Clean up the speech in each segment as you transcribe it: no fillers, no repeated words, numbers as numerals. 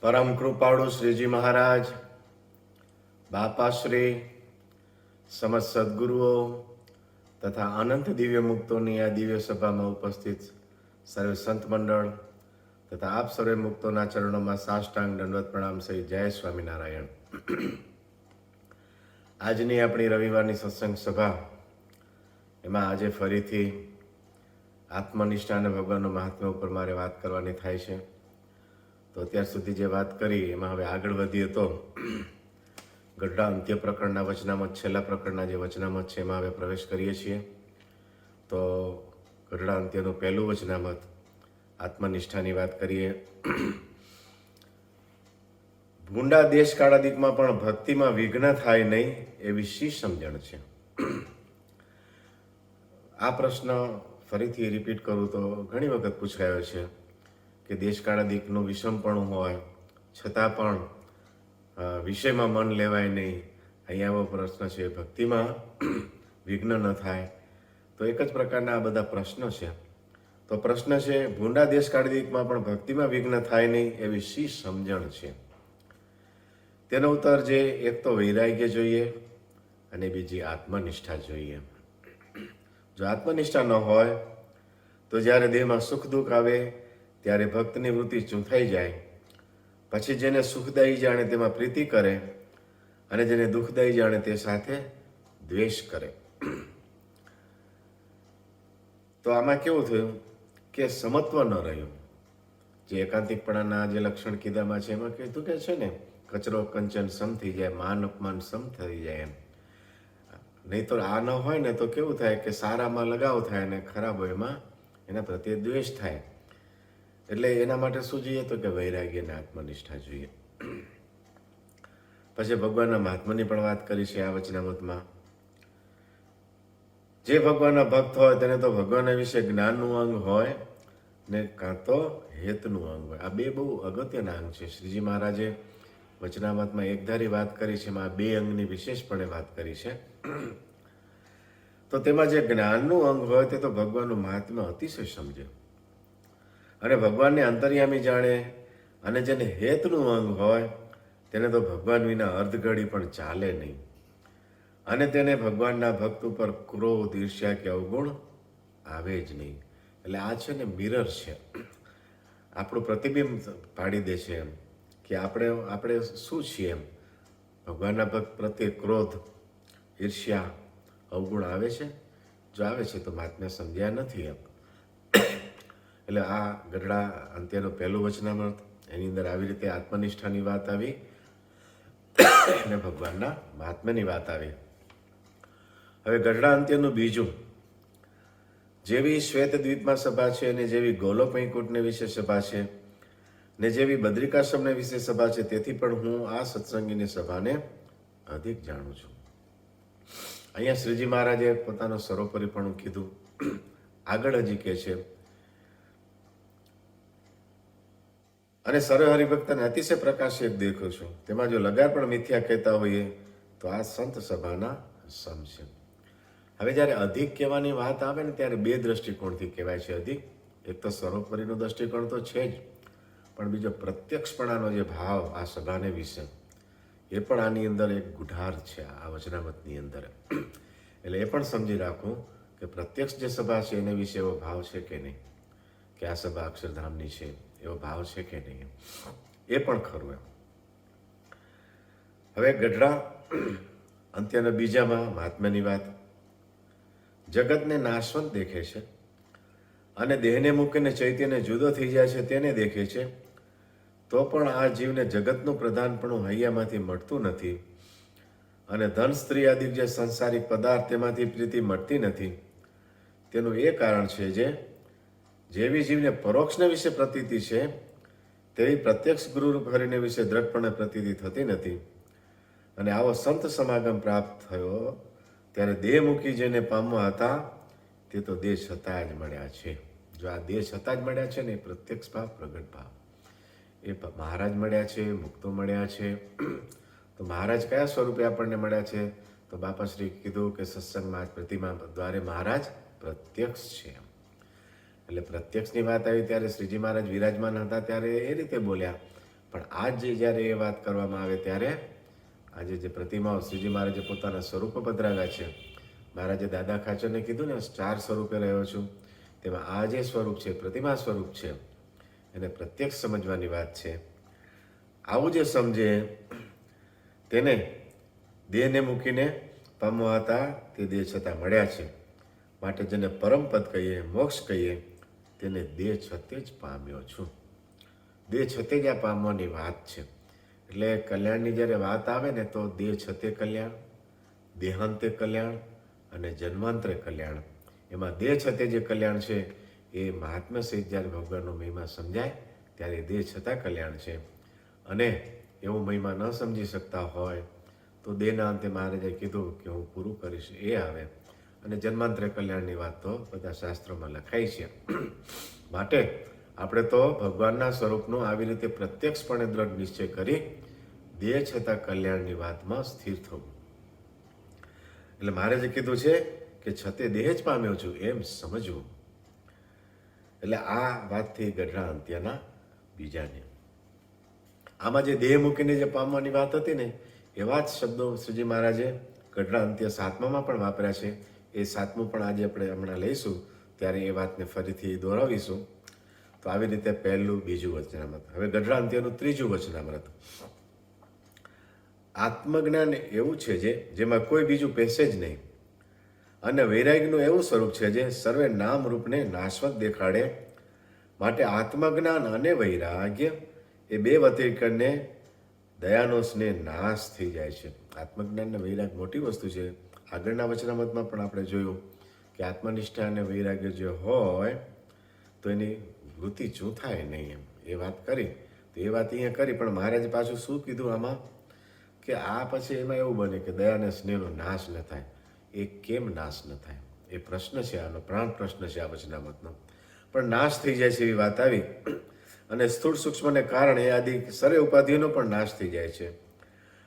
પરમ કૃપાળુ શ્રીજી મહારાજ, બાપાશ્રી, સમસ્ત સદગુરુઓ તથા અનંત દિવ્ય મુક્તોની આ દિવ્ય સભામાં ઉપસ્થિત સર્વે સંત મંડળ તથા આપ સર્વે મુક્તોના ચરણોમાં સાષ્ટાંગ દંડવત પ્રણામ સહિત જય સ્વામિનારાયણ. આજની આપણી રવિવારની સત્સંગ સભા, એમાં આજે ફરીથી આત્મનિષ્ઠા અને ભગવાનનું મહાત્મ્ય ઉપર મારે વાત કરવાની થાય છે. તો અત્યાર સુધી જે વાત કરી એમાં હવે આગળ વધીએ તો ગઢડા અંત્ય પ્રકરણના વચનામત, છેલ્લા પ્રકરણના જે વચનામત છે એમાં હવે પ્રવેશ કરીએ છીએ. તો ગઢડા અંત્યનું પહેલું વચનામત આત્મનિષ્ઠાની વાત કરીએ. ભૂંડા દેશ કાળાદીકમાં પણ ભક્તિમાં વિઘ્ન થાય નહીં એવી શી સમજણ છે? આ પ્રશ્ન ફરીથી રિપીટ કરું તો ઘણી વખત પૂછાયો છે કે દેશકાળાદીકનું વિષમપણું હોય છતાં પણ વિષયમાં મન લેવાય નહીં. અહીંયા આવો પ્રશ્ન છે, ભક્તિમાં વિઘ્ન ન થાય. તો એક જ પ્રકારના આ બધા પ્રશ્નો છે. તો પ્રશ્ન છે, ભૂંડા દેશકાળાદીકમાં પણ ભક્તિમાં વિઘ્ન થાય નહીં એવી શી સમજણ છે? તેનો ઉત્તર જે એક તો વૈરાગ્ય જોઈએ અને બીજી આત્મનિષ્ઠા જોઈએ. જો આત્મનિષ્ઠા ન હોય તો જ્યારે દેહમાં સુખ દુઃખ આવે ત્યારે ભક્તની વૃત્તિ ચૂંથાઈ જાય. પછી જેને સુખદાયી જાણે તેમાં પ્રીતિ કરે અને જેને દુઃખદાયી જાણે તે સાથે દ્વેષ કરે. તો આમાં કેવું થયું કે સમત્વ ન રહ્યું. જે એકાંતિકપણાના જે લક્ષણ કીધામાં છે એમાં કીધું કે છે ને, કચરો કંચન સમ થઈ જાય, માન અપમાન સમ થઈ જાય. એમ નહીં તો આ ન હોય ને તો કેવું થાય કે સારામાં લગાવ થાય ને ખરાબ એમાં એના પ્રત્યે દ્વેષ થાય. એટલે એના માટે શું જોઈએ તો કે વૈરાગ્ય અને આત્મનિષ્ઠા જોઈએ. પછી ભગવાનના મહાત્માની પણ વાત કરી છે આ વચનામતમાં. જે ભગવાનના ભક્ત હોય તેને તો ભગવાનના વિશે જ્ઞાનનું અંગ હોય ને કાં તો હેતનું અંગ હોય. આ બે બહુ અગત્યના અંગ છે. શ્રીજી મહારાજે વચનામતમાં એકધારી વાત કરી છે, એમાં આ બે અંગની વિશેષપણે વાત કરી છે. તો તેમાં જે જ્ઞાનનું અંગ હોય તે તો ભગવાનનું મહાત્મ્ય અતિશય સમજે અને ભગવાનને અંતર્યામી જાણે, અને જેને હેતનું અંગ હોય તેને તો ભગવાન વિના અર્ધઘડી પણ ચાલે નહીં, અને તેને ભગવાનના ભક્ત ઉપર ક્રોધ, ઈર્ષ્યા કે અવગુણ આવે જ નહીં. એટલે આ છે ને મિરર છે, આપણું પ્રતિબિંબ પાડી દે છે એમ કે આપણે શું છીએ. એમ ભગવાનના ભક્ત પ્રત્યે ક્રોધ, ઈર્ષ્યા, અવગુણ આવે છે? જો આવે છે તો મહાત્મ્ય સમજ્યા નથી એમ. એટલે આ ગઢડા અંત્યનું પહેલું વચનામૃત, એની અંદર આવી રીતે આત્મનિષ્ઠાની વાત આવી અને ભગવાનના મહાત્મ્યની વાત આવી. હવે ગઢડા અંત્યનું બીજું, જેવી શ્વેતદ્વીપમાં સભા છે અને જેવી ગોલોકવૈકુંઠને વિશે સભા છે ને જેવી બદ્રિકાશ્રમને વિશે સભા છે, તેથી પણ હું આ સત્સંગીની સભાને અધિક જાણું છું. અહીંયા શ્રીજી મહારાજે પોતાનું સર્વોપરીપણું કીધું. આગળ હજી કહે છે, અને સર્વ હરિભક્તને અતિશય પ્રકાશિત દેખું છું. તેમાં જો લગાર પણ મિથ્યા કહેતા હોઈએ તો આ સંત સભાના સમ છે. હવે જ્યારે અધિક કહેવાની વાત આવે ને ત્યારે બે દ્રષ્ટિકોણથી કહેવાય છે અધિક. એક તો સર્વોપરીનો દ્રષ્ટિકોણ તો છે જ, પણ બીજો પ્રત્યક્ષપણાનો જે ભાવ આ સભાને વિશે, એ પણ આની અંદર એક ગુઢાર છે આ વચનામતની અંદર. એટલે એ પણ સમજી રાખવું કે પ્રત્યક્ષ જે સભા છે એને વિશે એવો ભાવ છે કે નહીં, કે આ સભા અક્ષરધામની છે એવો ભાવ છે કે નહીં, એ પણ ખરું એમ. હવે ગઢડા અંત્યના બીજામાં મહાત્મ્યની વાત. જગતને નાશવંત દેખે છે અને દેહને મૂકીને ચૈત્યને જુદો થઈ જાય છે તેને દેખે છે, તો પણ આ જીવને જગતનું પ્રધાનપણું હૈયામાંથી મળતું નથી, અને ધન, સ્ત્રી આદિ જે સંસારિક પદાર્થ તેમાંથી પ્રીતિ મળતી નથી. તેનું એ કારણ છે જેવી જીવને પરોક્ષને વિશે પ્રતીતિ છે તેવી પ્રત્યક્ષ ગુરુરૂપ હરિને વિશે દ્રઢપણે પ્રતીતિ થતી નથી. અને આવો સંત સમાગમ પ્રાપ્ત થયો ત્યારે દેહ મૂકી જેને પામવા હતા તે તો દેહ છતાં જ મળ્યા છે. જો આ દેહ છતાં જ મળ્યા છે ને એ પ્રત્યક્ષ ભાવ, પ્રગટ ભાવ, એ મહારાજ મળ્યા છે, મુક્તો મળ્યા છે. તો મહારાજ કયા સ્વરૂપે આપણને મળ્યા છે? તો બાપાશ્રી કીધું કે સત્સંગમાં પ્રતિમા દ્વારે મહારાજ પ્રત્યક્ષ છે. એટલે પ્રત્યક્ષની વાત આવી ત્યારે શ્રીજી મહારાજ વિરાજમાન હતા ત્યારે એ રીતે બોલ્યા, પણ આજે જ્યારે એ વાત કરવામાં આવે ત્યારે આજે જે પ્રતિમાઓ શ્રીજી મહારાજે પોતાના સ્વરૂપો પધરાવ્યા છે, મહારાજે દાદા ખાચરને કીધું ને 4 સ્વરૂપે રહ્યો છું, તેમાં આ જે સ્વરૂપ છે પ્રતિમા સ્વરૂપ છે, એને પ્રત્યક્ષ સમજવાની વાત છે. આવું જે સમજે તેને દેહને મૂકીને પામવા હતા તે દેહ છતાં મળ્યા છે. માટે જેને પરમપદ કહીએ, મોક્ષ કહીએ, તેને દેહ છતે જ પામ્યો છું. દેહ છતે જ આ પામવાની વાત છે. એટલે કલ્યાણની જ્યારે વાત આવે ને તો દેહ છતે કલ્યાણ, દેહાંતે કલ્યાણ અને જન્માંતરે કલ્યાણ. એમાં દેહ છતે જે કલ્યાણ છે એ મહાત્મ્ય સહિત જ્યારે ભગવાનનો મહિમા સમજાય ત્યારે દેહ છતાં કલ્યાણ છે. અને એવું મહિમા ન સમજી શકતા હોય તો દેહના અંતે મહારાજે કીધું કે હું પૂરું કરીશ એ આવે. અને જન્માંતરે કલ્યાણની વાત તો બધા શાસ્ત્રોમાં લખાઈ છે. માટે આપણે તો ભગવાનના સ્વરૂપનો આવી રીતે પ્રત્યક્ષપણે દ્રઢ નિશ્ચય કરી દેહ છતાં કલ્યાણની વાતમાં સ્થિર થવું. એટલે મહારાજે કીધું છે કે છતે દેહ જ પામ્યો છું એમ સમજવું. એટલે આ વાતથી ગઢડા અંત્યના બીજા નિયમ. આમાં જે દેહ મૂકીને જે પામવાની વાત હતી ને એવા જ શબ્દો શ્રીજી મહારાજે ગઢડા અંત્ય 7માં પણ વાપર્યા છે. એ 7મું પણ આજે આપણે હમણાં લઈશું ત્યારે એ વાતને ફરીથી દોહરાવીશું. તો આવી રીતે પહેલું, બીજું વચનામૃત. હવે ગઢડા અંત્યનું 3જું વચનામૃત. આત્મજ્ઞાન એવું છે જેમાં કોઈ બીજું પહેશે જ નહીં, અને વૈરાગ્યનું એવું સ્વરૂપ છે જે સર્વે નામ રૂપને નાશવત દેખાડે. માટે આત્મજ્ઞાન અને વૈરાગ્ય એ બે વ્યતિરેકને દયાનો સ્નેહ નાશ થઈ જાય છે. આત્મજ્ઞાન અને વૈરાગ્ય મોટી વસ્તુ છે. આગળના વચનામૃતમાં પણ આપણે જોયું કે આત્મનિષ્ઠા અને વૈરાગ્ય જે હોય તો એની વૃત્તિ ચૂંથાય નહીં એમ એ વાત કરી. તો એ વાત અહીંયા કરી, પણ મહારાજે પાછું શું કીધું આમાં કે આ પછી એમાં એવું બને કે દયા અને સ્નેહનો નાશ ન થાય. એ કેમ નાશ ન થાય એ પ્રશ્ન છે, આનો પ્રાણ પ્રશ્ન છે આ વચનામૃતનો. પણ નાશ થઈ જાય છે એવી વાત આવી. અને સ્થૂળ સૂક્ષ્મને કારણે આદિ સર્વે ઉપાધિઓનો પણ નાશ થઈ જાય છે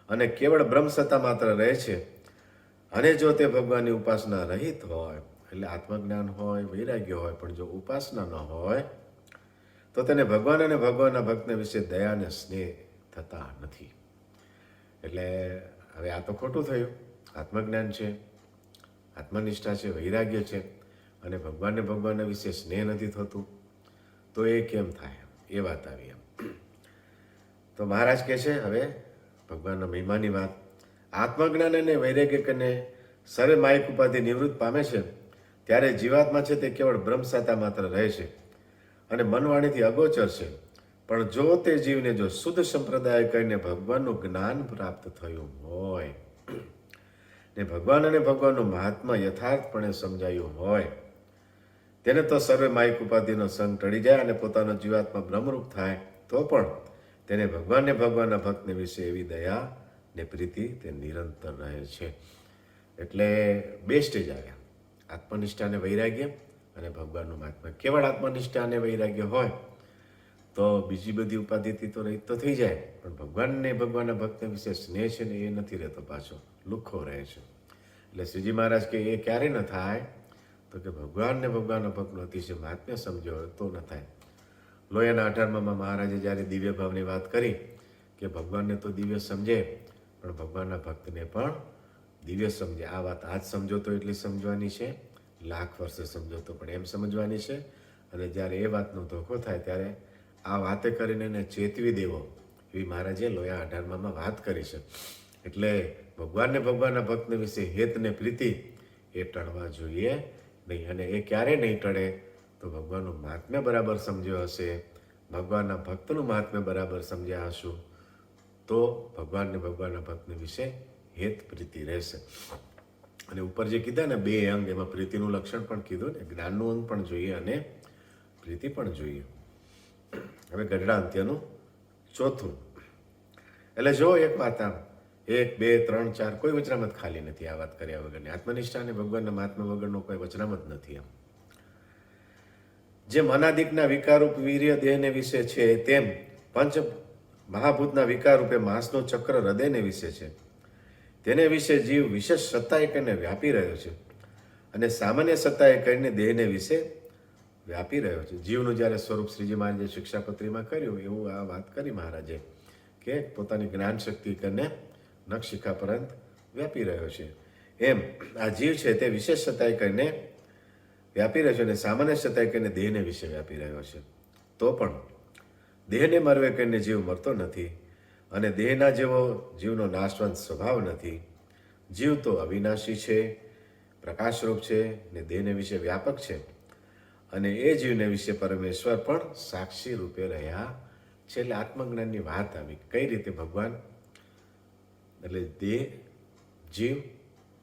અને કેવળ બ્રહ્મ સત્તા માત્ર રહે છે. અને જો તે ભગવાનની ઉપાસના રહિત હોય, એટલે આત્મજ્ઞાન હોય, વૈરાગ્ય હોય, પણ જો ઉપાસના ન હોય તો તેને ભગવાન અને ભગવાનના ભક્તને વિશે દયા અને સ્નેહ થતા નથી. એટલે હવે આ તો ખોટું થયું. આત્મજ્ઞાન છે, આત્મનિષ્ઠા છે, વૈરાગ્ય છે, અને ભગવાનના વિશે સ્નેહ નથી થતું, તો એ કેમ થાય? એ વાત આવી એમ. તો મહારાજ કહે છે હવે ભગવાનના મહિમાની વાત. આત્મજ્ઞાન અને વૈરાગ્ય કરીને સર્વે માયિક ઉપાધિ નિવૃત્ત પામે છે ત્યારે જીવાત્મા છે તે કેવળ બ્રહ્મસત્તા માત્ર રહે છે અને મનવાણીથી અગોચર છે. પણ જો તે જીવને જો શુદ્ધ સંપ્રદાય કરીને ભગવાનનું જ્ઞાન પ્રાપ્ત થયું હોય ને ભગવાન અને ભગવાનનું મહાત્મા યથાર્થપણે સમજાયું હોય, તેને તો સર્વે માયિક ઉપાધિનો સંગ ટળી જાય અને પોતાનો જીવાત્મા બ્રહ્મરૂપ થાય તો પણ તેને ભગવાનને ભગવાનના ભક્તને વિશે એવી દયા ને પ્રીતિ તે નિરંતર રહે છે. એટલે બે સ્ટેજ આવ્યા, આત્મનિષ્ઠા અને વૈરાગ્ય અને ભગવાનનું મહાત્મા. કેવળ આત્મનિષ્ઠા અને વૈરાગ્ય હોય તો બીજી બધી ઉપાધિથી તો રહિત તો થઈ જાય, પણ ભગવાનને ભગવાનના ભક્તને વિશે સ્નેહ છે ને એ નથી રહેતો, પાછો લુખ્ખો રહે છે. એટલે શ્રીજી મહારાજ કે એ ક્યારે ન થાય તો કે ભગવાનને ભગવાનના ભક્તનો અતિશય મહાત્મ્ય સમજ્યો હોય તો ન થાય. લોયાના 18માં મહારાજે જ્યારે દિવ્ય ભાવની વાત કરી કે ભગવાનને તો દિવ્ય સમજે પણ ભગવાનના ભક્તને પણ દિવ્ય સમજે. આ વાત આજ સમજો તો એટલી સમજવાની છે, લાખ વર્ષે સમજો તો પણ એમ સમજવાની છે. અને જ્યારે એ વાતનો ધોખો થાય ત્યારે આ વાતે કરીને એને ચેતવી દેવો એવી મહારાજે લોયા 18માં વાત કરી છે. એટલે ભગવાનને ભગવાનના ભક્તને વિશે હેત ને પ્રીતિ એ ટળવા જોઈએ નહીં. અને એ ક્યારે નહીં ટળે તો ભગવાનનું મહાત્મ્ય બરાબર સમજ્યો હશે, ભગવાનના ભક્તનું મહાત્મ્ય બરાબર સમજ્યા હશું તો ભગવાનને ભગવાનના ભક્તને વિશે હેત પ્રીતિ રહેશે. અને ઉપર જે કીધા ને 2 અંગ, એમાં પ્રીતિનું લક્ષણ પણ કીધું ને, જ્ઞાનનું અંગ પણ જોઈએ અને પ્રીતિ પણ જોઈએ. હવે ગઢડા અંત્યનું 4થું. એટલે જો એક વાત આમ 1, 2, 3, 4 કોઈ વચનામત ખાલી નથી આ વાત કર્યા વગરની. આત્મનિષ્ઠા અને ભગવાનના મહાત્મા વગરનો કોઈ વચનામત નથી. એમ જેમ અનાદિકના વિકારરૂપ વીર્ય દેહને વિશે છે તેમ પંચ મહાભૂતના વિકાર રૂપે માસનું ચક્ર હૃદયને વિશે છે. તેને વિશે જીવ વિશેષ સત્તાએ કરીને વ્યાપી રહ્યો છે અને સામાન્ય સત્તાએ કરીને દેહને વિશે વ્યાપી રહ્યો છે. જીવનું જ્યારે સ્વરૂપ શ્રીજી મહારાજે શિક્ષાપત્રીમાં કર્યું એવું આ વાત કરી મહારાજે કે પોતાની જ્ઞાન શક્તિ કરીને નખશિખા પર્યંત વ્યાપી રહ્યો છે. એમ આ જીવ છે તે વિશેષ સતાઈ કરીને વ્યાપી રહ્યો છે અને સામાન્ય સતાઈ કરીને દેહને વિશે વ્યાપી રહ્યો છે. તો પણ દેહને મરવે કરીને જીવ મરતો નથી અને દેહના જેવો જીવનો નાશવંત સ્વભાવ નથી. જીવ તો અવિનાશી છે, પ્રકાશરૂપ છે ને દેહને વિશે વ્યાપક છે અને એ જીવને વિશે પરમેશ્વર પણ સાક્ષી રૂપે રહ્યા છે. એટલે આત્મજ્ઞાનની વાત આવી કઈ રીતે ભગવાન એટલે દેહ, જીવ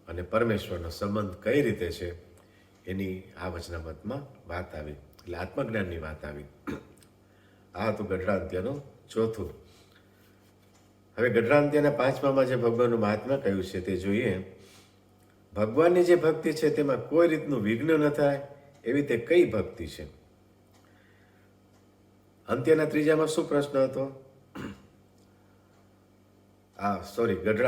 અને પરમેશ્વરનો સંબંધ કઈ રીતે છે એની આ વચનામતમાં વાત આવી. એટલે આત્મજ્ઞાનની વાત આવી. આ હતું ગઢડાંત્યનું ચોથું. હવે ગઢડાંત્યના પાંચમામાં જે ભગવાનનું મહાત્મ્ય કહ્યું છે તે જોઈએ. ભગવાનની જે ભક્તિ છે તેમાં કોઈ રીતનું વિઘ્ન ન થાય એવી તે કઈ ભક્તિ છે? અંત્યના ત્રીજામાં શું પ્રશ્ન હતો?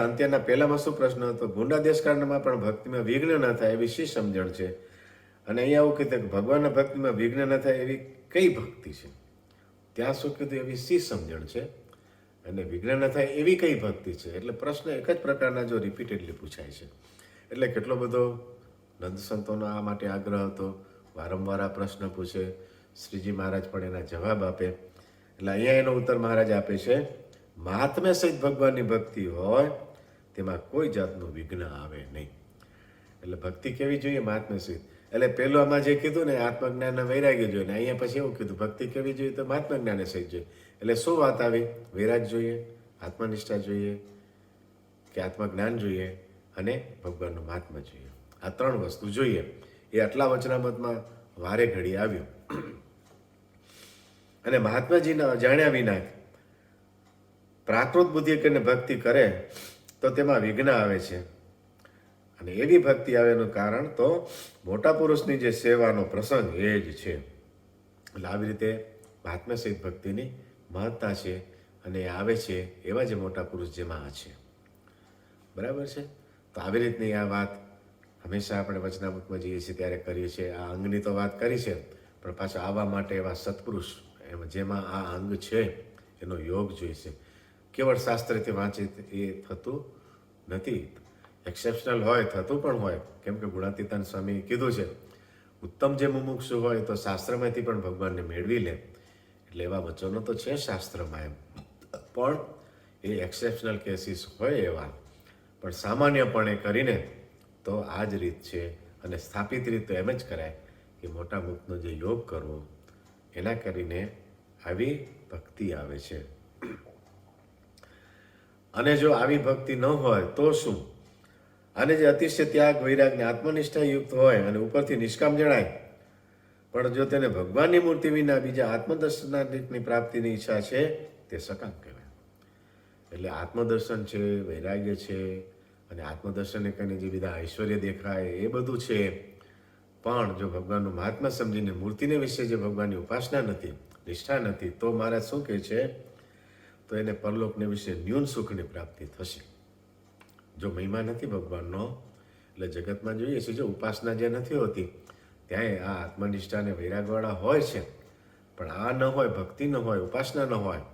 અંત્યના પહેલામાં શું પ્રશ્ન હતો? ગુંડા દેશકાંડમાં પણ ભક્તિમાં વિઘ્ન ન થાય એવી શી સમજણ છે? અને અહીંયા એવું કીધું કે ભગવાનના ભક્તિમાં વિઘ્ન ન થાય એવી કઈ ભક્તિ છે? ત્યાં શું કીધું? એવી શી સમજણ છે અને વિઘ્ન ન થાય એવી કઈ ભક્તિ છે? એટલે પ્રશ્ન એક જ પ્રકારના જો રિપીટેડલી પૂછાય છે. એટલે કેટલો બધો નંદ સંતોનો આ માટે આગ્રહ હતો, વારંવાર આ પ્રશ્ન પૂછે, શ્રીજી મહારાજ પણ એના જવાબ આપે. એટલે અહીંયા એનો ઉત્તર મહારાજ આપે છે, મહાત્મ્ય સહિત ભગવાનની ભક્તિ હોય તેમાં કોઈ જાતનું વિઘ્ન આવે નહીં. એટલે ભક્તિ કેવી જોઈએ? મહાત્મ્ય સહિત. એટલે પેલું આમાં જે કીધું ને આત્મજ્ઞાન વૈરાગ્ય જોઈએ, ને અહીંયા પછી એવું કીધું ભક્તિ કેવી જોઈએ? તો મહાત્મ્ય જ્ઞાન સહિત જોઈએ. એટલે શું વાત આવી? વૈરાગ જોઈએ, આત્મનિષ્ઠા જોઈએ કે આત્મજ્ઞાન જોઈએ અને ભગવાનનું મહાત્મ્ય જોઈએ. આ ત્રણ વસ્તુ જોઈએ. એ આટલા વચનામતમાં વારે ઘડી આવ્યું. અને મહાત્માજીના જાણ્યા વિના પ્રાકૃત બુદ્ધિ કરીને ભક્તિ કરે તો તેમાં વિઘ્ન આવે છે. અને એવી ભક્તિ આવેનું કારણ તો મોટા પુરુષની જે સેવાનો પ્રસંગ એ જ છે. એટલે આવી રીતે મહાત્મ્ય સહિત ભક્તિની મહત્તા છે અને એ આવે છે એવા જે મોટા પુરુષ જેમાં છે. બરાબર છે? તો આવી રીતની આ વાત હંમેશા આપણે વચનામૃતમાં જઈએ છીએ ત્યારે કરીએ છીએ. આ અંગની તો વાત કરી છે, પણ પાછા આવવા માટે એવા સત્પુરુષ જેમાં આ અંગ છે એનો યોગ જોઈશે. કેવળ શાસ્ત્રથી વાંચિત એ થતું નથી. એક્સેપ્શનલ હોય, થતું પણ હોય. કેમ કે ગુણાતીતાન સ્વામી કીધું છે, ઉત્તમ જે મુમુક્ષુ હોય તો શાસ્ત્રમાંથી પણ ભગવાનને મેળવી લે. એટલે એવા વચનો તો છે શાસ્ત્રમાં એમ, પણ એ એક્સેપ્શનલ કેસીસ હોય એવા. પણ સામાન્યપણે કરીને તો આ જ રીત છે. અને સ્થાપિત રીત તો એમ જ કરાય કે મોટા મુક્તનો જે યોગ કરવો, એના કરીને આવી ભક્તિ આવે છે. અને જો આવી ભક્તિ ન હોય તો શું? અને જે અતિશય ત્યાગ, વૈરાગ ને આત્મનિષ્ઠા યુક્ત હોય અને ઉપરથી નિષ્કામ જણાય, પણ જો તેને ભગવાનની મૂર્તિ વિના બીજા આત્મદર્શનની પ્રાપ્તિની ઈચ્છા છે તે સકામ કહેવાય. એટલે આત્મદર્શન છે, વૈરાગ્ય છે અને આત્મદર્શનને કરીને જે બધા ઐશ્વર્ય દેખાય એ બધું છે, પણ જો ભગવાનનું મહાત્મા સમજીને મૂર્તિને વિશે જે ભગવાનની ઉપાસના નથી, નિષ્ઠા નથી, તો મહારાજ શું કહે છે? તો એને પરલોકને વિશે ન્યૂન સુખની પ્રાપ્તિ થશે. જો મહિમા નથી ભગવાનનો, એટલે જગતમાં જોઈએ છે જો ઉપાસના જે નથી હોતી ત્યાં આ આત્મનિષ્ઠા અને વૈરાગવાળા હોય છે, પણ આ ન હોય, ભક્તિ ન હોય, ઉપાસના ન હોય,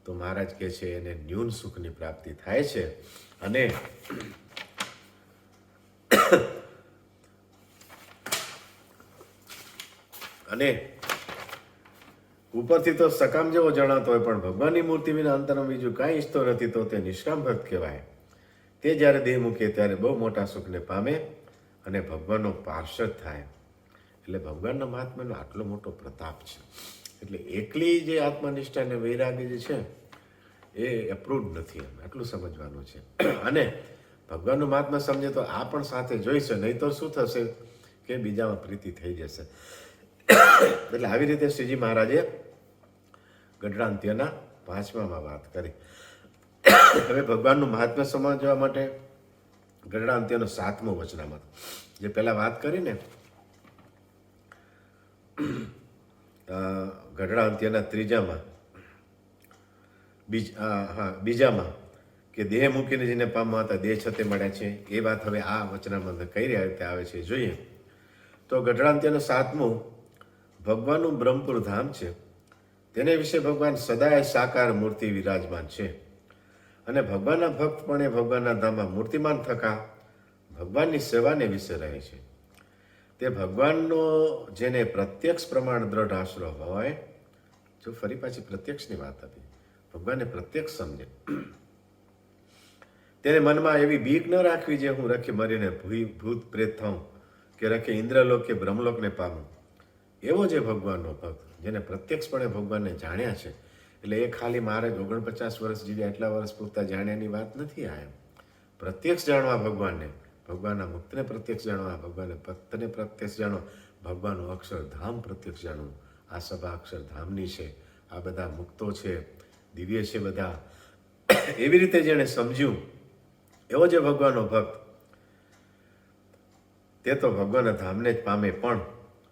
તો મહારાજ કહે છે એને ન્યૂન સુખની પ્રાપ્તિ થાય છે. અને ઉપરથી તો સકામ જેવો જણાતો હોય, પણ ભગવાનની મૂર્તિ વિના અંતરમાં બીજું કાંઈ ઈચ્છતો નથી, તો તે નિષ્કામ ભક્ત કહેવાય. તે જ્યારે દેહ મૂકે ત્યારે બહુ મોટા સુખને પામે અને ભગવાનનો પાર્ષદ થાય. એટલે ભગવાનના મહાત્માનો આટલો મોટો પ્રતાપ છે. એટલે એકલી જે આત્મનિષ્ઠા અને વૈરાગ્ય જે છે એ એપ્રુવડ નથી, આટલું સમજવાનું છે. અને ભગવાનનું મહાત્મા સમજે તો આ પણ સાથે જોઈશે, નહીં તો શું થશે કે બીજામાં પ્રીતિ થઈ જશે. એટલે આવી રીતે શ્રીજી મહારાજે ગઢડાંત્યના 5માં વાત કરી. હવે ભગવાનનું મહાત્મ્ય સમજવા માટે ગઢડાંત્યનો 7મો વચનામત, જે પહેલા વાત કરી ને ગઢડાંત્યના 3માં બીજામાં કે દેહ મૂકીને જેને પામવા હતા દેહ છતે મળ્યા છે, એ વાત હવે આ વચનામત કઈ રીતે આવે છે જોઈએ. તો ગઢડાંત્યનું 7મું ભગવાનનું બ્રહ્મપુર ધામ છે, તેને વિશે ભગવાન સદાય સાકાર મૂર્તિ વિરાજમાન છે. અને ભગવાનના ભક્ત પણ એ ભગવાનના ધામમાં મૂર્તિમાન થકા ભગવાનની સેવાને વિશે રહે છે. તે ભગવાનનો જેને પ્રત્યક્ષ પ્રમાણ દ્રઢ આશરો હોય, જો ફરી પાછી પ્રત્યક્ષની વાત હતી, ભગવાનને પ્રત્યક્ષ સમજે, તેને મનમાં એવી બીક ન રાખવી જે હું રખી મરીને ભૂત પ્રેત થાઉં કે રખી ઇન્દ્રલોક કે બ્રહ્મલોકને પામું. એવો જે ભગવાનનો ભક્ત જેને પ્રત્યક્ષપણે ભગવાનને જાણ્યા છે, એટલે એ ખાલી મારે 49 વર્ષ જીવ્યા એટલા વર્ષ પૂરતા જાણ્યાની વાત નથી. આ એમ પ્રત્યક્ષ જાણવા ભગવાનને, ભગવાનના મુક્તને પ્રત્યક્ષ જાણવા, ભગવાનને ભક્તને પ્રત્યક્ષ જાણવા, ભગવાનનું અક્ષરધામ પ્રત્યક્ષ જાણવું. આ સભા અક્ષરધામની છે, આ બધા મુક્તો છે, દિવ્ય છે બધા. એવી રીતે જેણે સમજ્યું, એવો જે ભગવાનનો ભક્ત, તે તો ભગવાનના ધામને જ પામે, પણ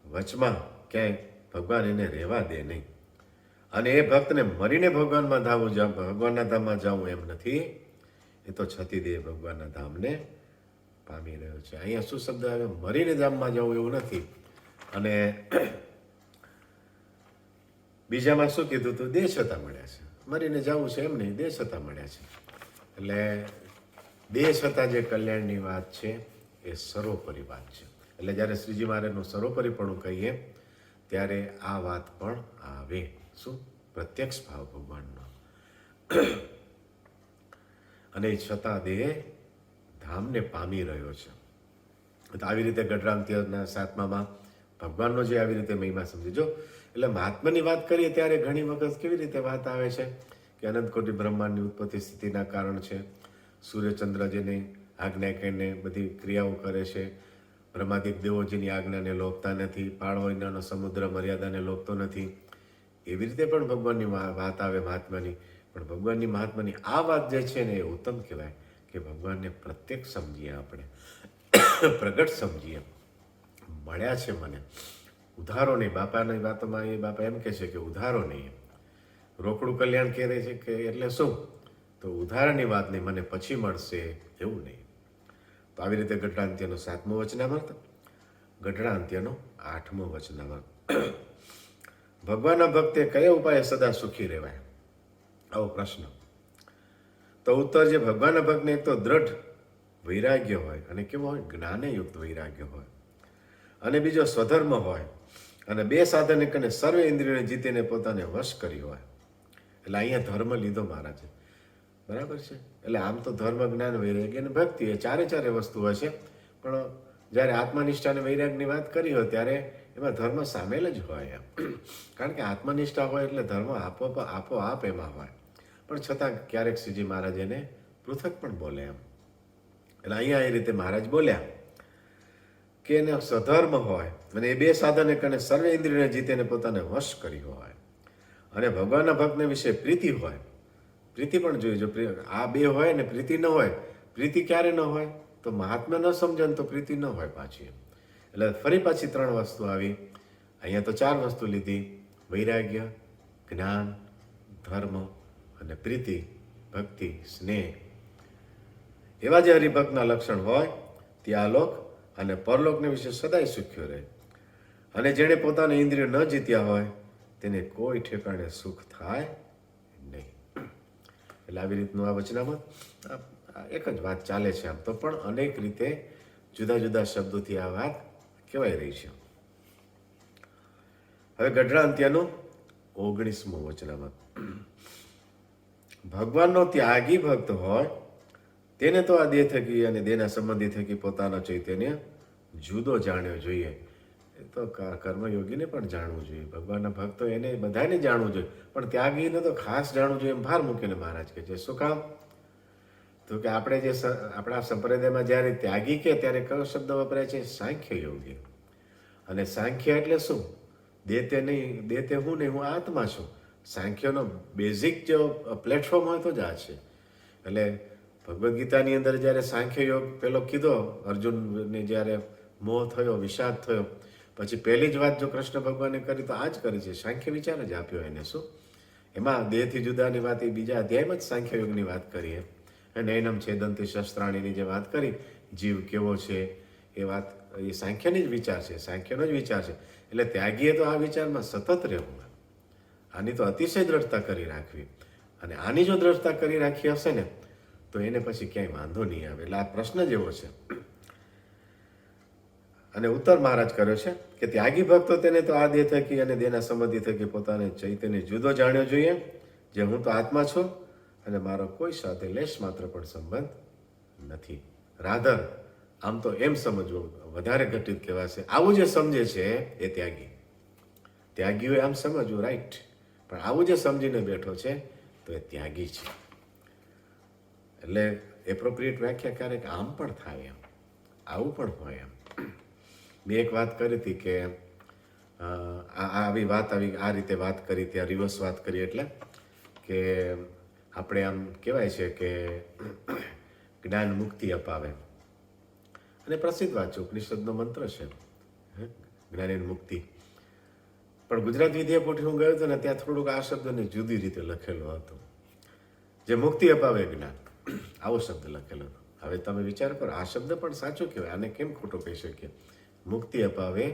વચમાં ક્યાંય ભગવાન એને રહેવા દે નહીં. અને એ ભક્તને મરીને ભગવાનમાં ભગવાનના ધામમાં જવું એમ નથી, એ તો છતી દે ભગવાનના ધામને પામી રહ્યો છે. અહીંયા શું શબ્દ આવે? મરીને ધામમાં જવું એવું નથી. અને બીજામાં શું કીધું હતું? દેહ છતાં મળ્યા છે. મરીને જવું છે એમ નહીં, દેહ છતાં મળ્યા છે. એટલે દેહ છતાં જે કલ્યાણની વાત છે એ સર્વોપરી વાત છે. એટલે જ્યારે શ્રીજી મહારાજનું સર્વોપરીપણું કહીએ ત્યારે આ વાત પણ આવે. શું? પ્રત્યક્ષ ભાવ ભગવાનનો. અને છતાં દેહ ધામને પામી રહ્યો છે. તો આવી રીતે ગઢરામતીના 7મામાં ભગવાનનો જે આવી રીતે મહિમા સમજીજો. એટલે મહાત્માની વાત કરીએ ત્યારે ઘણી વખત કેવી રીતે વાત આવે છે કે અનંત કોટી બ્રહ્માંડની ઉત્પત્તિ સ્થિતિના કારણ છે. સૂર્યચંદ્ર જેની આજ્ઞા કરીને બધી ક્રિયાઓ કરે છે. બ્રહ્માદિક દેવો જેની આજ્ઞાને લોપતા નથી. પાળવૈનાનો સમુદ્ર મર્યાદાને લોપતો નથી. એવી રીતે પણ ભગવાનની વાત આવે મહાત્માની. પણ ભગવાનની મહાત્માની આ વાત જે છે ને એ ઉત્તમ કહેવાય કે ભગવાનને પ્રત્યક્ષ સમજીએ, આપણે પ્રગટ સમજીએ. મળ્યા છે મને, ઉધારો નહીં. બાપાની વાતોમાં એ બાપા એમ કહે છે કે ઉધારો નહીં, રોકડું કલ્યાણ કહે છે કે એટલે શું? તો ઉધારની વાત નહીં, મને પછી મળશે એવું નહીં. તો આવી રીતે ગઢડાંત્યનો 7મો વચનામૃત, ગઢડાંત્યનો 8મો વચનામૃત. ભગવાનના ભક્તે કયા ઉપાય સદા સુખી રહેવાય? આવો પ્રશ્ન. તો ઉત્તર જે ભગવાનના ભક્તને એક તો દ્રઢ વૈરાગ્ય હોય, અને કેવો હોય? જ્ઞાને યુક્ત વૈરાગ્ય હોય, અને બીજો સ્વધર્મ હોય, અને 2 સાધન કરીને સર્વે ઇન્દ્રિયોને જીતીને પોતાને વશ કરી હોય. એટલે અહીંયા ધર્મ લીધો મહારાજે, બરાબર છે. એટલે આમ તો ધર્મ, જ્ઞાન, વૈરાગ્ય અને ભક્તિ એ ચારે વસ્તુ હોય છે. પણ જ્યારે આત્મનિષ્ઠા અને વૈરાગ્યની વાત કરી હોય ત્યારે એમાં ધર્મ સામેલ જ હોય એમ. કારણ કે આત્મનિષ્ઠા હોય એટલે ધર્મ આપોઆપ એમાં હોય. પણ છતાં ક્યારેક શ્રીજી મહારાજ એને પૃથક પણ બોલે એમ. એટલે અહીંયા એ રીતે મહારાજ બોલ્યા કે એને સ્વધર્મ હોય, અને એ 2 સાધને કરીને સર્વે ઇન્દ્રિયોને જીતીને પોતાને વશ કરી હોય, અને ભગવાનના ભક્તને વિશે પ્રીતિ હોય. પ્રીતિ પણ જોઈએ. જો આ 2 હોય ને પ્રીતિ ન હોય, પ્રીતિ ક્યારે ન હોય? તો મહાત્મા ન સમજે તો પ્રીતિ ન હોય પાછી. એટલે ફરી પાછી 3 વસ્તુ આવી. અહીંયા તો 4 વસ્તુ લીધી: વૈરાગ્ય, જ્ઞાન, ધર્મ અને પ્રીતિ, ભક્તિ, સ્નેહ. એવા જે હરિભક્તના લક્ષણ હોય તે આલોક અને પરલોકને વિશે સદાય સુખ્યો રહે. અને જેણે પોતાના ઇન્દ્રિયો ન જીત્યા હોય તેને કોઈ ઠેકાણે સુખ થાય નહીં. એટલે આવી રીતનું આ વચનામાં એક જ વાત ચાલે છે. આમ તો પણ અનેક રીતે જુદા જુદા શબ્દોથી આ વાત કહેવાય રહી છે. હવે ગઢડાંત્યનું 19મું વચનામૃત. ભગવાનનો ત્યાગી ભક્ત હોય તેને તો આ દેહ થકી અને દેહના સંબંધી થકી પોતાનો ચૈતન્ય જુદો જાણ્યો જોઈએ. એ તો કર્મયોગીને પણ જાણવું જોઈએ. ભગવાનના ભક્તો એને બધાને જાણવું જોઈએ, પણ ત્યાગીને તો ખાસ જાણવું જોઈએ એમ ભાર મૂકીને મહારાજ કહે છે. શું કામ? તો કે આપણે જે આપણા સંપ્રદાયમાં જ્યારે ત્યાગી કે ત્યારે કયો શબ્દ વપરાય છે? સાંખ્ય યોગી. અને સાંખ્ય એટલે શું? દેતે નહીં, દેતે હું નહીં, હું આત્મા છું. સાંખ્યનો બેઝિક જો પ્લેટફોર્મ હોય તો જ આ છે. એટલે ભગવદ્ ગીતાની અંદર જ્યારે સાંખ્ય યોગ પેલો કીધો, અર્જુનને જ્યારે મોહ થયો, વિષાદ થયો, પછી પહેલી જ વાત જો કૃષ્ણ ભગવાને કરી તો આ જ કરી છે. સાંખ્ય વિચાર જ આપ્યો એને. શું એમાં દેહથી જુદાની વાત એ બીજા અધ્યાયમાં જ સાંખ્ય યોગની વાત કરીએ. અને એનમ છેદંતી શસ્ત્રાણીની જે વાત કરી, જીવ કેવો છે એ વાત એ સાંખ્યની જ વિચાર છે, સાંખ્યનો જ વિચાર છે. એટલે ત્યાગીએ તો આ વિચારમાં સતત રહેવું. આની તો અતિશય દ્રઢતા કરી રાખવી. અને આની જો દ્રઢતા કરી રાખી હશે ને તો એને પછી ક્યાંય વાંધો નહીં આવે. એટલે આ પ્રશ્ન જેવો છે. અને ઉત્તર મહારાજ કર્યો છે કે ત્યાગી ભક્તો તેને તો આ દેહ થકી અને દેહના સંબંધી થકી પોતાને ચૈતન્ય જુદો જાણ્યો જોઈએ, જે હું તો આત્મા છું અને મારો કોઈ સાથે લેશ માત્ર પણ સંબંધ નથી. રાધર આમ તો એમ સમજવું વધારે ઘટિત કહેવાશે. આવું જે સમજે છે એ ત્યાગી. ત્યાગીઓએ આમ સમજવું રાઈટ, પણ આવું જે સમજીને બેઠો છે તો એ ત્યાગી છે. એટલે એપ્રોપ્રિએટ વ્યાખ્યા ક્યારેક આમ પણ થાય, એમ આવું પણ હોય. એમ મેં એક વાત કરી હતી કે આવી વાત આવી આ રીતે વાત કરી, ત્યાં રિવર્સ વાત કરી, એટલે કે આપણે આમ કહેવાય છે કે જ્ઞાન મુક્તિ અપાવે. અને પ્રસિદ્ધ વાત છે, ઉપનિષદનો મંત્ર છે જ્ઞાન મુક્તિ. પણ ગુજરાત વિદ્યાપીઠ હું ગયો હતો ને, ત્યાં થોડુંક આ શબ્દને જુદી રીતે લખેલો હતો. જે મુક્તિ અપાવે જ્ઞાન, આવો શબ્દ લખેલો હતો. હવે તમે વિચાર કરો, આ શબ્દ પણ સાચો કહેવાય, આને કેમ ખોટો કહી શકીએ? મુક્તિ અપાવે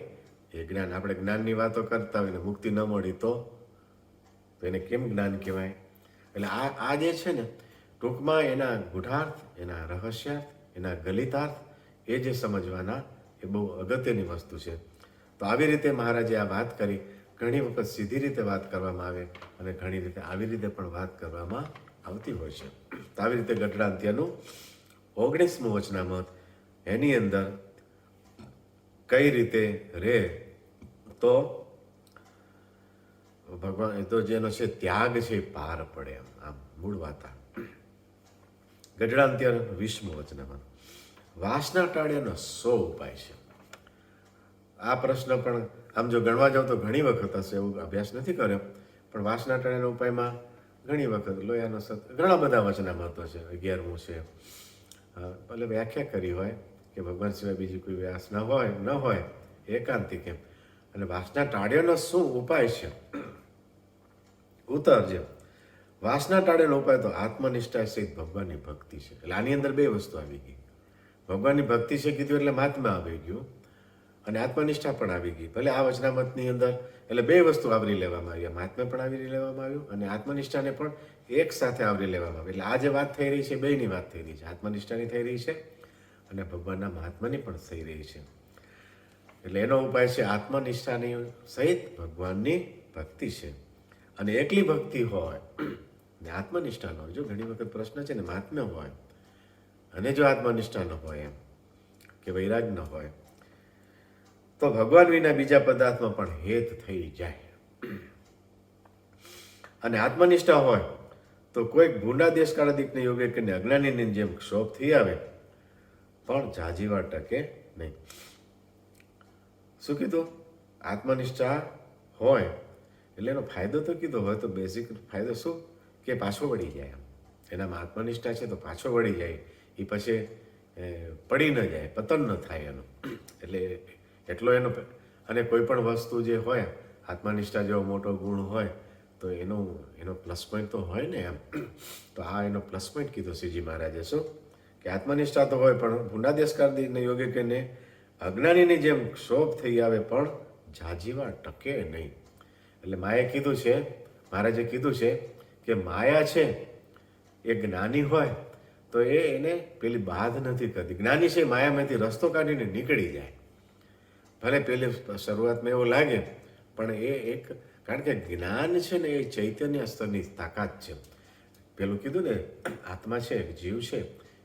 એ જ્ઞાન. આપણે જ્ઞાનની વાતો કરતા હોય ને મુક્તિ ન મળી તો એને કેમ જ્ઞાન કહેવાય? એટલે આ જે છે ને, ટૂંકમાં એના ગૂઢાર્થ, એના રહસ્યાર્થ, એના ગલિતાર્થ એ જે સમજવાના એ બહુ અગત્યની વસ્તુ છે. તો આવી રીતે મહારાજે આ વાત કરી. ઘણી વખત સીધી રીતે વાત કરવામાં આવે અને ઘણી રીતે આવી રીતે પણ વાત કરવામાં આવતી હોય છે. તો આવી રીતે ગઢડાંત્યનું 19મું વચનામૃત, એની અંદર કઈ રીતે રે તો ભગવાન તો જેનો છે ત્યાગ છે પાર પડે. આમ મૂળ વાત. ગઢડાંત્ય 20મું વચનામૃત, વાસના ટાળ્યાનો 100 ઉપાય છે. આ પ્રશ્ન પણ આમ જો ગણવા જાવ તો ઘણી વખત હશે, એવું અભ્યાસ નથી કર્યો, પણ વાસના ટાળ્યાના ઉપાયમાં ઘણી વખત લોયાનો ઘણા બધા વચનામૃતો છે. 11મું છે. ભલે વ્યાખ્યા કરી હોય કે ભગવાન સિવાય બીજી કોઈ વ્યાસ ન હોય એકાંતિક એમ. અને વાસના ટાળ્યાનો શું ઉપાય છે? ઉત્તર છે, વાસના ટાળ્યાનો ઉપાય તો આત્મનિષ્ઠા સહિત ભગવાનની ભક્તિ છે. એટલે આની અંદર 2 વસ્તુ આવી ગઈ. ભગવાનની ભક્તિ છે કીધું એટલે મહાત્મા આવી ગયું અને આત્મનિષ્ઠા પણ આવી ગઈ. ભલે આ વચનામૃતની અંદર એટલે 2 વસ્તુ આવરી લેવામાં આવી, મહાત્મા પણ આવરી લેવામાં આવ્યું અને આત્મનિષ્ઠાને પણ એક સાથે આવરી લેવામાં આવી. એટલે આ જે વાત થઈ રહી છે, બેયની વાત થઈ રહી છે. આત્મનિષ્ઠાની થઈ રહી છે અને ભગવાનના મહાત્માની પણ થઈ રહી છે. એટલે એનો ઉપાય છે આત્મનિષ્ઠાની સહિત ભગવાનની ભક્તિ છે. અને એકલી ભક્તિ હોય ને આત્મનિષ્ઠા ન હોય. જો ઘણી વખત પ્રશ્ન છે ને, મહાત્મ્ય હોય અને જો આત્મનિષ્ઠા ન હોય એમ કે વૈરાગ ન હોય તો ભગવાન વિના બીજા પદાર્થમાં પણ હેત થઈ જાય. અને આત્મનિષ્ઠા હોય તો કોઈક ભૂંડા દેશકાળાદિકને યોગ્ય કરીને અજ્ઞાનીની જેમ ક્ષોભ થઈ આવે પણ જાજીવાર ટકે નહીં. શું કીધું? આત્મનિષ્ઠા હોય એટલે એનો ફાયદો તો કીધો હોય તો બેઝિક ફાયદો શું કે પાછો વળી જાય. એનામાં આત્મનિષ્ઠા છે તો પાછો વળી જાય, એ પછી પડી ન જાય, પતન ન થાય એનું. એટલે એટલો એનો. અને કોઈ પણ વસ્તુ જે હોય, આત્મનિષ્ઠા જેવો મોટો ગુણ હોય તો એનો પ્લસ પોઈન્ટ તો હોય ને એમ. તો આ એનો પ્લસ પોઈન્ટ કીધો શ્રીજી મહારાજે. શું કે આત્મનિષ્ઠા તો હોય પણ ભૂંડા દેશકાળાદિકને યોગ્ય કરીને અજ્ઞાનીની જેમ ક્ષોભ થઈ આવે પણ જાજીવાર ટકે નહીં. એટલે માએ કીધું છે, મહારાજે કીધું છે કે માયા છે એ જ્ઞાની હોય તો એને પેલી બાધ નથી કરતી. જ્ઞાની છે માયામાંથી રસ્તો કાઢીને નીકળી જાય. ભલે પેલી શરૂઆતમાં એવું લાગે પણ એ એક, કારણ કે જ્ઞાન છે ને એ ચૈતન્ય સ્તરની તાકાત છે. પેલું કીધું ને, આત્મા છે, જીવ છે,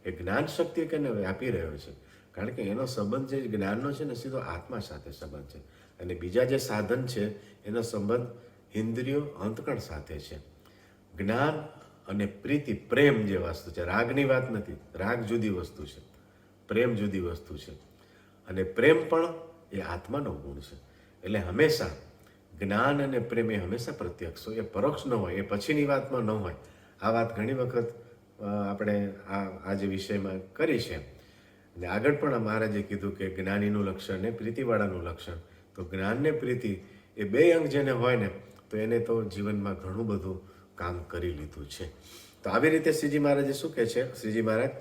એ જ્ઞાન શક્તિ કરીને વ્યાપી રહ્યો છે. કારણ કે એનો સંબંધ જે જ્ઞાનનો છે ને સીધો આત્મા સાથે સંબંધ છે. અને બીજા જે સાધન છે એનો સંબંધ ઇન્દ્રિયો અંતકણ સાથે છે. જ્ઞાન અને પ્રીતિ, પ્રેમ જે વસ્તુ છે, રાગની વાત નથી. રાગ જુદી વસ્તુ છે, પ્રેમ જુદી વસ્તુ છે. અને પ્રેમ પણ એ આત્માનો ગુણ છે. એટલે હંમેશા જ્ઞાન અને પ્રેમ એ હંમેશા પ્રત્યક્ષ હોય, એ પરોક્ષ ન હોય, એ પછીની વાતમાં ન હોય. આ વાત ઘણી વખત આપણે આ જે વિષયમાં કરી છે. અને આગળ પણ મહારાજે કીધું કે જ્ઞાનીનું લક્ષણ ને પ્રીતિવાળાનું લક્ષણ. તો જ્ઞાન ને પ્રીતિ એ 2 અંગ જેને હોય ને તો એને તો જીવનમાં ઘણું બધું કામ કરી લીધું છે. તો આવી રીતે શ્રીજી મહારાજે શું કહે છે? શ્રીજી મહારાજ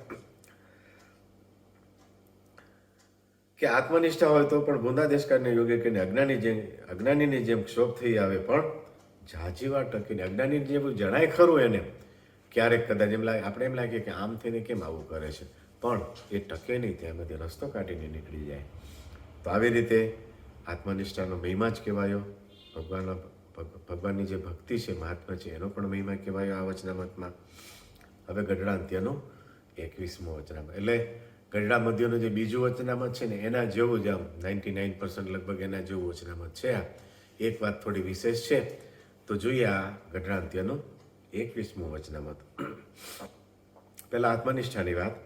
કે આત્મનિષ્ઠા હોય તો પણ ભૂંડા દેશકાળને યોગ્ય કરીને અજ્ઞાનીની જેમ ક્ષોભ થઈ આવે પણ જાજીવાર ટકીને. અજ્ઞાની જેવું જણાય ખરું એને, ક્યારેક કદાચ એમ લાગે, આપણે એમ લાગે કે આમ થઈને કેમ આવું કરે છે, પણ એ ટકે નહીં, ત્યાંમાંથી રસ્તો કાઢીને નીકળી જાય. તો આવી રીતે આત્મનિષ્ઠાનો મહિમા જ કહેવાયો. ભગવાનની જે ભક્તિ છે, મહાત્મા છે, એનો પણ મહિમા કહેવાયો આ વચનામતમાં. હવે ગઢડા અંત્યનું 21મું વચનામત, એટલે ગઢડા મધ્યનું જે બીજું વચનામત છે ને એના જેવું જ, આમ 99% લગભગ એના જેવું વચનામત છે. આ એક વાત થોડી વિશેષ છે, તો જોઈએ આ ગઢડા અંત્યનું 21મું વચનામત. પહેલા આત્મનિષ્ઠાની વાત.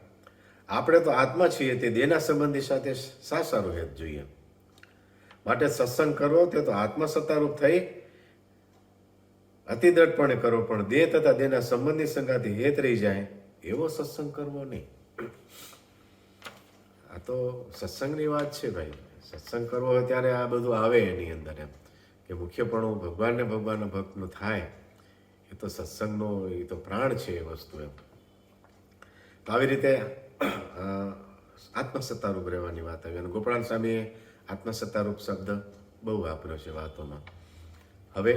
આપણે તો આત્મા છીએ, તે દેહના સંબંધી સાથે સારું હેત જોઈએ. માટે સત્સંગ કરવો તે તો આત્મસત્તારૂપ થઈ અતિ દ્રઢપણે કરવો, પણ દેહ તથા દેહના સંબંધી સંગાથી હેત રહી જાય એવો સત્સંગ કરવો નહીં. આ તો સત્સંગની વાત છે ભાઈ. સત્સંગ કરવો હોય ત્યારે આ બધું આવે એની અંદર, એમ કે મુખ્યપણું ભગવાનને ભગવાનના ભક્તનું થાય. એ તો સત્સંગનો, એ તો પ્રાણ છે એ વસ્તુ, એમ. તો આવી રીતે આત્મસત્તારૂપ રહેવાની વાત આવી. અને ગોપાળાન સ્વામીએ આત્મસત્તારૂપ શબ્દ બહુ વાપર્યો છે વાતોમાં. હવે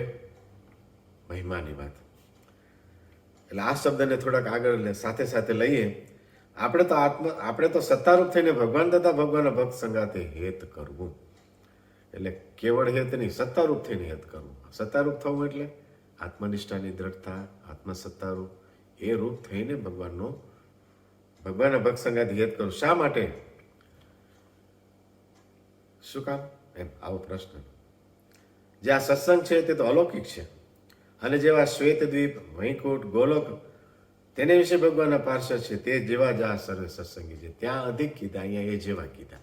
મહિમાની વાત, એટલે આ શબ્દને થોડાક આગળ સાથે સાથે લઈએ. આપણે તો સત્તારૂપ થઈને ભગવાન તથા ભગવાનના ભક્ત સંગાતે હેત કરવું. એટલે કેવળ હેત નહીં, સત્તારૂપ થઈને હેત કરવું. સત્તારૂપ થવું એટલે આત્મનિષ્ઠાની દ્રઢતા, આત્મસત્તારૂપ એ રૂપ થઈને ભગવાનના ભક્ત સંગાતે હેત કરવું. શા માટે? શું કામ? એમ આવો પ્રશ્ન. જે આ સત્સંગ છે તે તો અલૌકિક છે, અને જેવા શ્વેતદ્વીપ, વૈકુંઠ, ગોલોક તેને વિશે ભગવાનના પાર્ષદ છે, તે જેવા જ આ સર્વે સત્સંગી છે. ત્યાં અધિક કીધા, અહીંયા એ જેવા કીધા.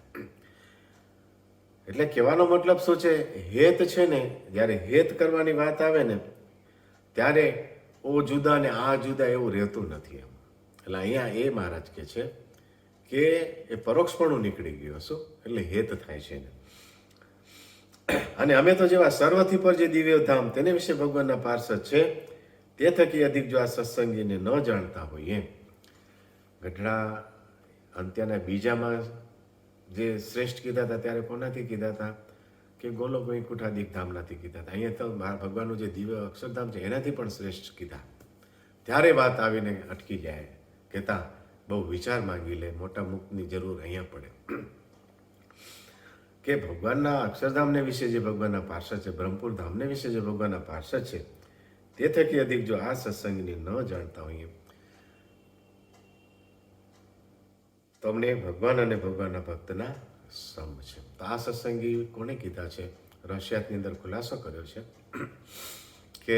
એટલે કહેવાનો મતલબ શું છે? હેત છે ને, જ્યારે હેત કરવાની વાત આવે ને ત્યારે ઓ જુદા ને આ જુદા એવું રહેતું નથી એમ. એટલે અહીંયા એ મહારાજ કે છે કે એ પરોક્ષપણું નીકળી ગયું. શું એટલે હેત થાય છે ને. અને અમે તો જેવા સર્વથી પર જે દિવ્ય ધામ તેને વિશે ભગવાનના પાર્ષદ છે, તે થકી અધિક જો આ સત્સંગીને ન જાણતા હોય એમ. ગઢડા અંત્યના બીજામાં જે શ્રેષ્ઠ કીધા હતા ત્યારે કોનાથી કીધા હતા? કે ગોલોક વૈકુંઠાદિક ધામનાથી કીધા હતા. અહીંયા તો ભગવાનનું જે દિવ્ય અક્ષરધામ છે એનાથી પણ શ્રેષ્ઠ કીધા. ત્યારે વાત આવીને અટકી જાય, કહેતા બહુ વિચાર માંગી લે, મોટા મુક્તની જરૂર અહીંયા પડે. કે ભગવાનના અક્ષરધામને વિશે જે ભગવાનના પાર્ષદ છે, બ્રહ્મપુર ધામને વિશે જે ભગવાનના પાર્ષદ છે, તે થકી અધિક જો આ સત્સંગને ન જાણતા હોઈએ તો અમને ભગવાન અને ભગવાનના ભક્તના સમ છે. તો આ સત્સંગી કોને કીધા છે? રહસ્યાતની અંદર ખુલાસો કર્યો છે કે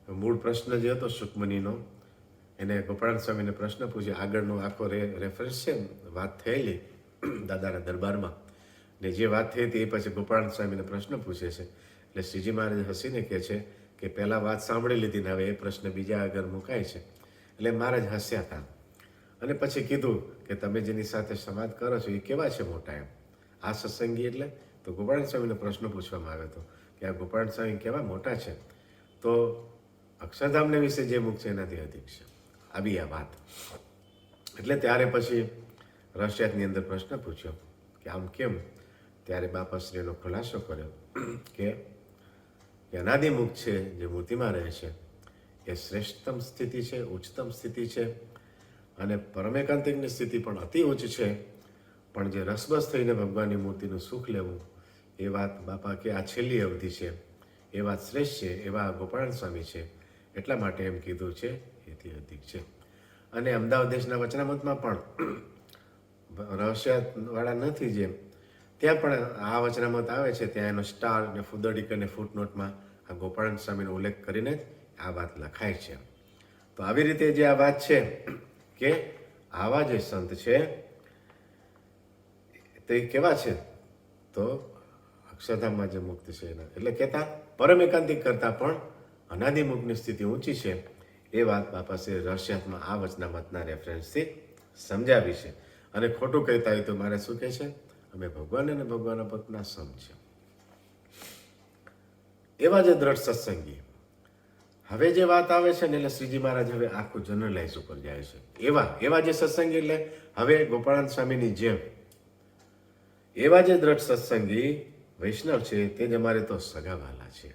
મૂળ પ્રશ્ન જે હતો સુકમનીનો, એને ગોપાળાન સ્વામીને પ્રશ્ન પૂછ્યો. આગળનો આખો રેફરન્સ છે, વાત થયેલી દાદાના દરબારમાં, ને જે વાત થઈ હતી એ પછી ગોપાળાન સ્વામીને પ્રશ્ન પૂછે છે. એટલે શ્રીજી મહારાજ હસીને કહે છે કે પહેલાં વાત સાંભળી લીધી ને હવે એ પ્રશ્ન બીજા આગળ મુકાય છે. એટલે મહારાજ હસ્યા હતા અને પછી કીધું કે તમે જેની સાથે સંવાદ કરો છો એ કેવા છે મોટા એમ? આ સત્સંગી એટલે? તો ગોપાળાન સ્વામીને પ્રશ્ન પૂછવામાં આવ્યો હતો કે આ ગોપાળાન સ્વામી કેવા મોટા છે? તો અક્ષરધામને વિશે જે મુખ છે એનાથી અધિક છે. આવી આ વાત. એટલે ત્યારે પછી રહસ્યાતની અંદર પ્રશ્ન પૂછ્યો કે આમ કેમ? ત્યારે બાપાશ્રીનો ખુલાસો કર્યો કે અનાદિમુખ છે, જે મૂર્તિમાં રહે છે, એ શ્રેષ્ઠતમ સ્થિતિ છે, ઉચ્ચતમ સ્થિતિ છે, અને પરમેકાંતિકની સ્થિતિ પણ અતિ ઉચ્ચ છે. પણ જે રસબસ થઈને ભગવાનની મૂર્તિનું સુખ લેવું એ વાત બાપા કે આ છેલ્લી અવધિ છે, એ વાત શ્રેષ્ઠ છે. એવા ગોપાળાન સ્વામી છે, એટલા માટે એમ કીધું છે એથી અધિક છે. અને અમદાવાદ દેશના વચનામતમાં પણ રહસ્યવાળા નથી જેમ, ત્યાં પણ આ વચનામત આવે છે, ત્યાં એનો સ્ટાર ને ફુદડીક અને ફૂટનોટમાં આ ગોપાળાન સ્વામીનો ઉલ્લેખ કરીને આ વાત લખાય છે. તો આવી રીતે જે આ વાત છે કે આવા જે સંત છે તે કેવા છે? તો અક્ષરધામમાં જે મુક્ત છે એના, એટલે કહેતા પરમ એકાંતિક કરતાં પણ અનાદિમુખની સ્થિતિ ઊંચી છે. એ વાત બાપાશ્રી રહસ્યાત્મા આ વચનામતના રેફરન્સથી સમજાવી છે. અને ખોટું કહેતા હોય તો મારે શું કહે છે? અમે ભગવાન અને ભગવાનના ભક્તના સમ છે. એવા જે દ્રઢ સત્સંગી. હવે જે વાત આવે છે ને, એટલે શ્રીજી મહારાજ હવે આખું જનરલાઇઝ ઉપર જાય છે. એવા જે સત્સંગી, એટલે હવે ગોપાળાન સ્વામીની જેમ એવા જે દ્રઢ સત્સંગી વૈષ્ણવ છે, તે જ અમારે તો સગાવાલા છે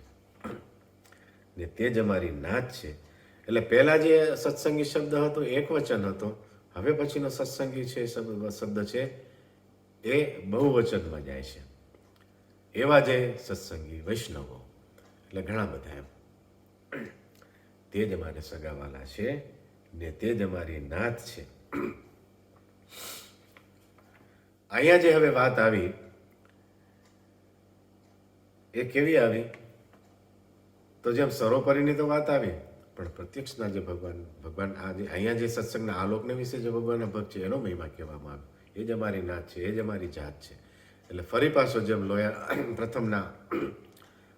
ને તે જ અમારી નાત છે. એટલે પહેલા જે સત્સંગી શબ્દ હતો એક વચન હતો, હવે પછીનો સત્સંગી છે શબ્દ છે એ બહુવચનમાં જાય છે. એવા જે સત્સંગી વૈષ્ણવો એટલે ઘણા બધા એમ, તે જ અમારે સગાવાલા છે ને તે જ અમારી નાથ છે. અહીંયા જે હવે વાત આવી એ કેવી આવી? તો જેમ સર્વોપરીની તો વાત આવી, પણ પ્રત્યક્ષના જે ભગવાન આજે અહીંયા જે સત્સંગના આલોકને વિશે જે ભગવાનના ભક્ત છે એનો મહિમા કહેવામાં આવ્યો. એ જ અમારી નાથ છે, એ જ અમારી જાત છે. એટલે ફરી પાછો જેમ લોયા પ્રથમના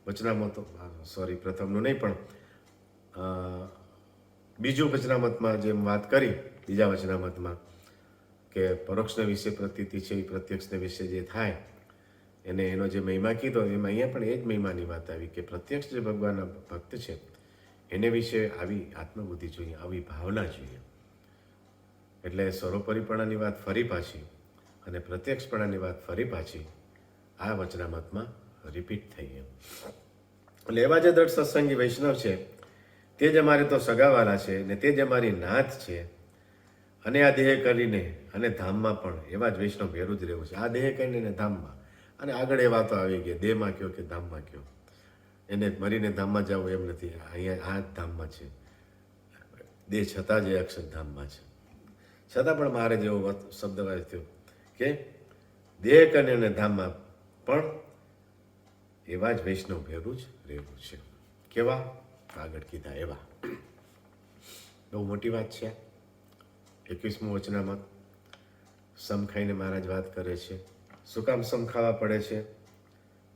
વચનામતો, પ્રથમનું નહીં પણ બીજું વચનામતમાં જેમ વાત કરી, બીજા વચનામતમાં કે પરોક્ષને વિશે પ્રતીતિ છે, એ પ્રત્યક્ષને વિશે જે થાય એને એનો જે મહિમા કીધો, એમાં અહીંયા પણ એ જ મહિમાની વાત આવી કે પ્રત્યક્ષ જે ભગવાનના ભક્ત છે એને વિશે આવી આત્મબુદ્ધિ જોઈએ, આવી ભાવના જોઈએ. એટલે સર્વોપરીપણાની વાત ફરી પાછી અને પ્રત્યક્ષપણાની વાત ફરી પાછી આ વચનામતમાં રિપીટ થઈ એમ. એટલે એવા જે દ્રઢ સત્સંગી વૈષ્ણવ છે તે જ અમારે તો સગાવાલા છે ને તે જ અમારી નાથ છે. અને આ દેહ કરીને અને ધામમાં પણ એવા જ વૈષ્ણવ ભેરું જ રહેવું છે. આ દેહ કરીને ધામમાં, અને આગળ એ વાતો આવી ગઈ, દેહમાં કયો કે ધામમાં કયો, એને મરીને ધામમાં જવું એમ નથી. અહીંયા આ જ ધામમાં છે, દેહ છતાં જ એ અક્ષરધામમાં છે. છતાં પણ મારે જેવો શબ્દ વાંચ્યો કે દેહ કરીને અને ધામમાં પણ એવા જ વૈષ્ણવ ભેરું જ રહેવું છે. કેવા? આગળ કીધા એવા. બહુ મોટી વાત છે. 21મું વચનામત સમ ખાઈને મહારાજ વાત કરે છે. શું કામ સમ ખાવા પડે છે?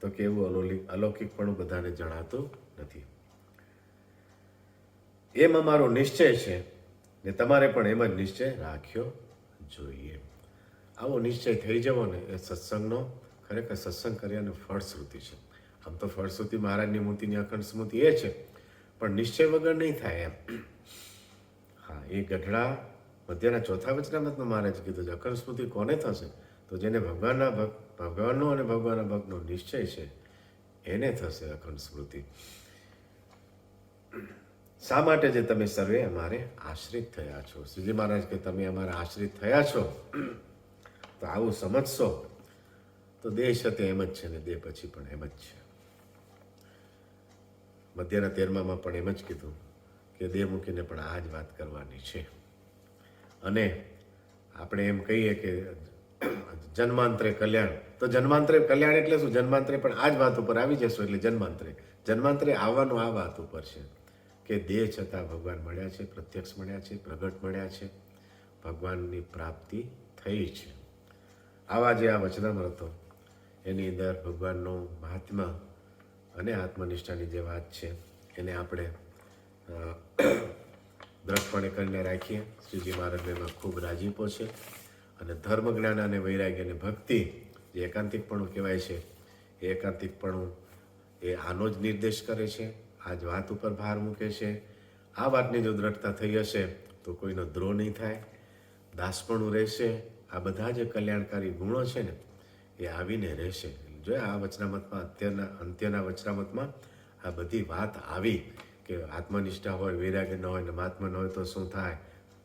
તો કે એવું અલૌકિકપણું બધાને જણાતું નથી. એમ અમારો નિશ્ચય છે ને તમારે પણ એમ જ નિશ્ચય રાખ્યો જોઈએ. આવો નિશ્ચય થઈ જવો ને એ સત્સંગનો ખરેખર સત્સંગ કર્યાનો ફળશ્રુતિ છે. આમ તો ફળશ્રુતિ મહારાજની મૂર્તિની અખંડ સ્મૃતિ એ છે, પણ નિશ્ચય વગર નહીં થાય એમ. હા, એ ગઢડા મધ્યના ચોથા વચનામતમાં મહારાજ કીધું છે અખંડ સ્મૃતિ કોને થશે? તો જેને ભગવાનનો અને ભગવાનના ભક્તનો નિશ્ચય છે એને થશે અખંડ સ્મૃતિ. શા માટે? જે તમે સર્વે અમારે આશ્રિત થયા છો. શ્રીજી મહારાજ કે તમે અમારા આશ્રિત થયા છો તો આવું સમજશો તો દેહ છે તે એમ જ છે ને દેહ પછી પણ એમ જ છે. મધ્યના 13માં પણ એમ જ કીધું કે દેહ મૂકીને પણ આ જ વાત કરવાની છે. અને આપણે એમ કહીએ કે જન્માંતરે કલ્યાણ, તો જન્માંતરે કલ્યાણ એટલે શું? જન્માંતરે પણ આ જ વાત ઉપર આવી જશો એટલે જન્માંતરે આવવાનું આ વાત ઉપર છે કે દેહ છતાં ભગવાન મળ્યા છે, પ્રત્યક્ષ મળ્યા છે, પ્રગટ મળ્યા છે, ભગવાનની પ્રાપ્તિ થઈ છે. આવા જે આ વચનામૃતો એની અંદર ભગવાનનો મહાત્મા અને આત્મનિષ્ઠાની જે વાત છે એને આપણે દ્રઢપણે કરીને રાખીએ. શ્રીજી મહારાજને એમાં ખૂબ રાજીપો છે. અને ધર્મ જ્ઞાન અને વૈરાગ્ય અને ભક્તિ જે એકાંતિકપણું કહેવાય છે, એ એકાંતિકપણું એ આનો જ નિર્દેશ કરે છે, આ જ વાત ઉપર ભાર મૂકે છે. આ વાતની જો દ્રઢતા થઈ હશે તો કોઈનો દ્રોહ નહીં થાય, દાસપણું રહેશે. આ બધા જે કલ્યાણકારી ગુણો છે ને એ આવીને રહેશે. જો આ વચનામતમાં અંત્યના વચનામતમાં આ બધી વાત આવી કે આત્મનિષ્ઠા હોય, વૈરાગ્ય ન હોય ને મહાત્મા ન હોય તો શું થાય?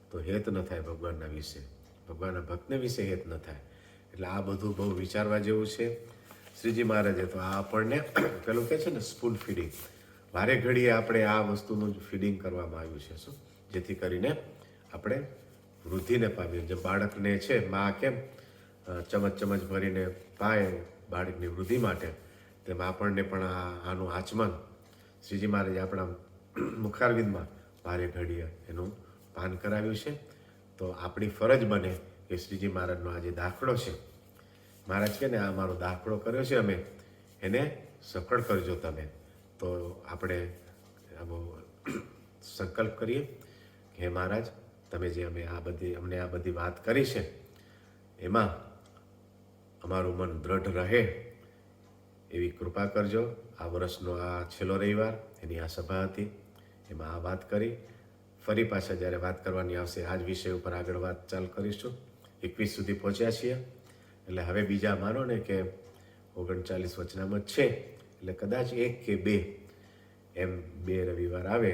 તો હેત ન થાય ભગવાનના વિશે, ભગવાનના ભક્તને વિશે હેત ન થાય. એટલે આ બધું બહુ વિચારવા જેવું છે. શ્રીજી મહારાજે તો આ આપણને પેલું કહે છે ને સ્પૂન ફીડિંગ, વારે ઘડીએ આપણે આ વસ્તુનું જ ફીડિંગ કરવામાં આવ્યું છે. શું? જેથી કરીને આપણે વૃદ્ધિને પામીએ. જે બાળકને છે મા કેમ ચમચ ભરીને પાય બાળકની વૃદ્ધિ માટે, તેમ આપણને પણ આનું આચમન શ્રીજી મહારાજે આપણા મુખારવિંદમાં વારે ઘડીએ એનું પાન કરાવ્યું છે. તો આપણી ફરજ બને કે શ્રીજી મહારાજનો આ જે દાખલો છે, મહારાજ કે ને આ મારો દાખલો કર્યો છે અમે, એને સફળ કરજો તમે. તો આપણે સંકલ્પ કરીએ કે હે મહારાજ, તમે જે અમને આ બધી વાત કરી છે એમાં અમારું મન દ્રઢ રહે એવી કૃપા કરજો. આ વર્ષનો આ છેલ્લો રવિવાર એની આ સભા હતી, એમાં આ વાત કરી. ફરી પાછા જ્યારે વાત કરવાની આવશે આ જ વિષય ઉપર આગળ વાત ચાલુ કરીશું. 21 સુધી પહોંચ્યા છીએ એટલે હવે બીજા માનો ને કે 39 વચનામત છે, એટલે કદાચ 1 કે 2 એમ 2 રવિવાર આવે